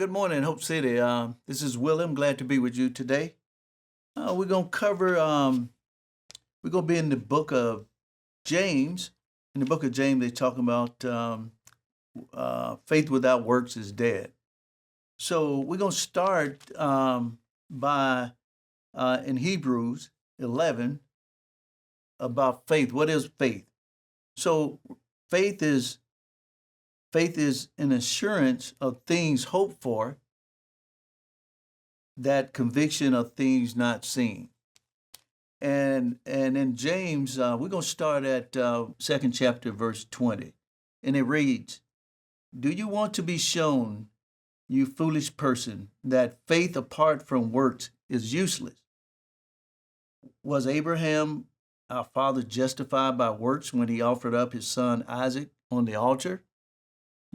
Good morning, Hope City. This is Willem. Glad to be with you today. We're gonna cover. We're gonna be in the book of James. In the book of James, they talk about faith without works is dead. So we're gonna start by in Hebrews 11 about faith. What is faith? So faith is faith is an assurance of things hoped for, that conviction of things not seen. And in James, we're gonna start at second chapter, verse 20, and it reads, "Do you want to be shown, you foolish person, that faith apart from works is useless? Was Abraham, our father, justified by works when he offered up his son Isaac on the altar?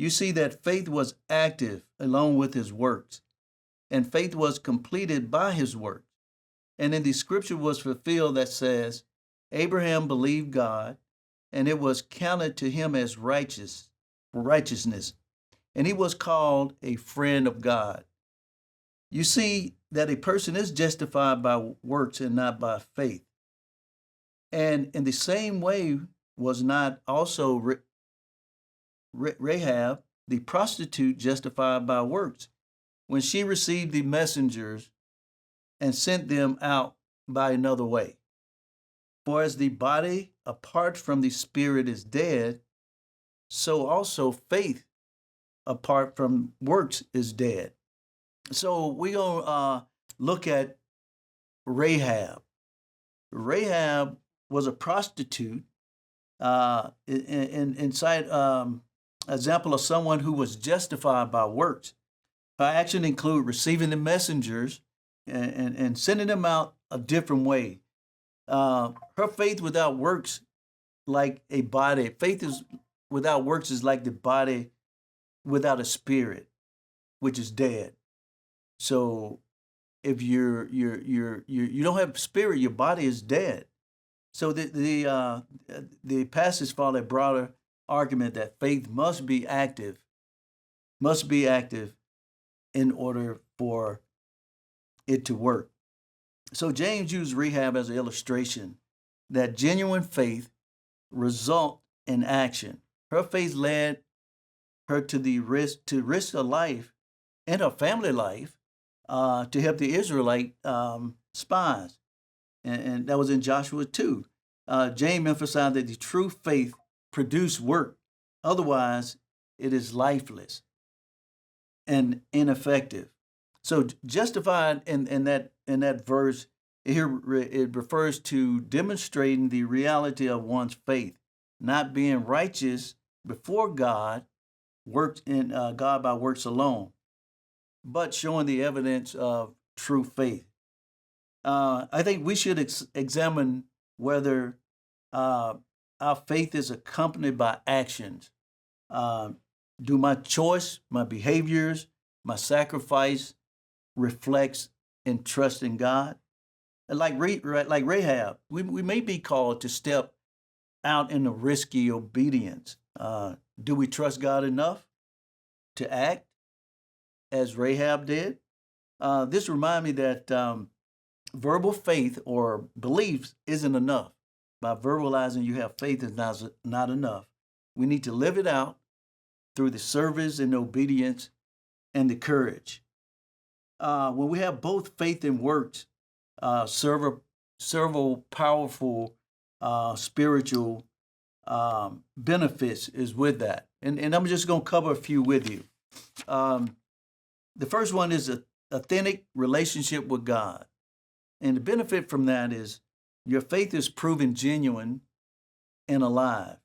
You see that faith was active along with his works, and faith was completed by his works. And in the scripture was fulfilled that says, Abraham believed God, and it was counted to him as righteousness, and he was called a friend of God." You see that a person is justified by works and not by faith. And in the same way was not also Rahab, the prostitute, justified by works when she received the messengers and sent them out by another way. For as the body apart from the spirit is dead, so also faith apart from works is dead. So we're going to look at Rahab. Rahab was a prostitute, inside example of someone who was justified by works. Her action include receiving the messengers and sending them out a different way. Her faith without works, like a body. Faith is without works is like the body without a spirit, which is dead. So if you don't have spirit, your body is dead. So the passage follow a broader argument that faith must be active in order for it to work. So James used Rahab as an illustration that genuine faith result in action. Her faith led her to risk her life and her family life to help the Israelite spies, and that was in Joshua 2. James emphasized that the true faith produce work, otherwise it is lifeless and ineffective. So justified in that verse here, it refers to demonstrating the reality of one's faith, not being righteous before God, works in God by works alone, but showing the evidence of true faith. I think we should examine whether our faith is accompanied by actions. Do my choice, my behaviors, my sacrifice reflects and trust in God? Like Rahab, we may be called to step out in a risky obedience. Do we trust God enough to act as Rahab did? This reminds me that verbal faith or beliefs isn't enough. By verbalizing you have faith is not enough. We need to live it out through the service and obedience and the courage. When we have both faith and works, several powerful spiritual benefits is with that. And I'm just going to cover a few with you. The first one is an authentic relationship with God. And the benefit from that is your faith is proven genuine and alive.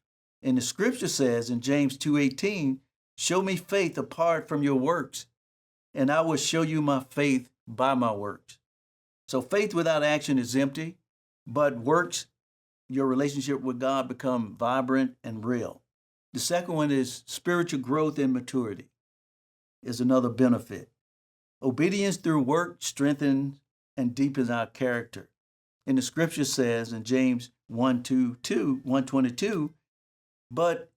And the scripture says in James 2:18, "Show me faith apart from your works, and I will show you my faith by my works." So faith without action is empty, but works, your relationship with God become vibrant and real. The second one is spiritual growth and maturity is another benefit. Obedience through work strengthens and deepens our character. And the scripture says in James 1:22, but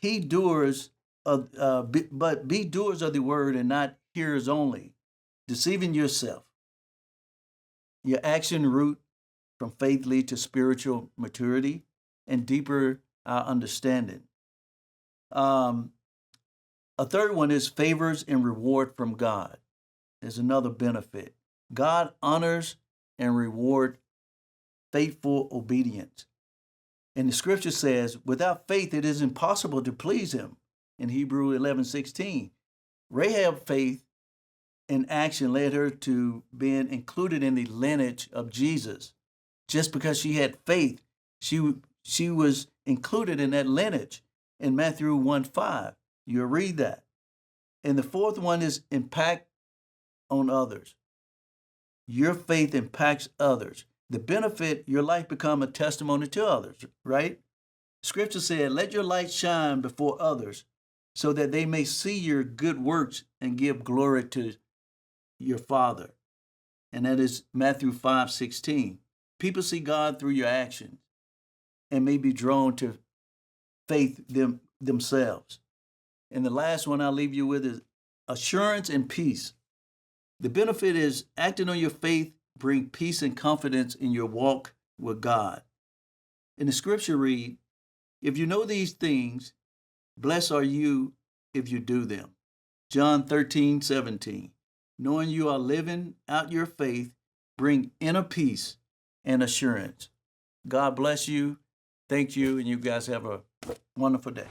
be doers of the word and not hearers only, deceiving yourself. Your action root from faith lead to spiritual maturity and deeper understanding. A third one is favors and reward from God. There's another benefit. God honors and reward faithful obedience. And the scripture says, without faith, it is impossible to please him. In Hebrew 11:16, Rahab's faith and action led her to being included in the lineage of Jesus. Just because she had faith, she was included in that lineage. In Matthew 1:5, you'll read that. And the fourth one is impact on others. Your faith impacts others. The benefit, your life become a testimony to others, right? Scripture said, let your light shine before others so that they may see your good works and give glory to your Father. And that is Matthew 5:16. People see God through your actions and may be drawn to faith themselves. And the last one I'll leave you with is assurance and peace. The benefit is acting on your faith bring peace and confidence in your walk with God. In the scripture read, if you know these things, blessed are you if you do them. John 13:17. Knowing you are living out your faith, bring inner peace and assurance. God bless you. Thank you, and you guys have a wonderful day.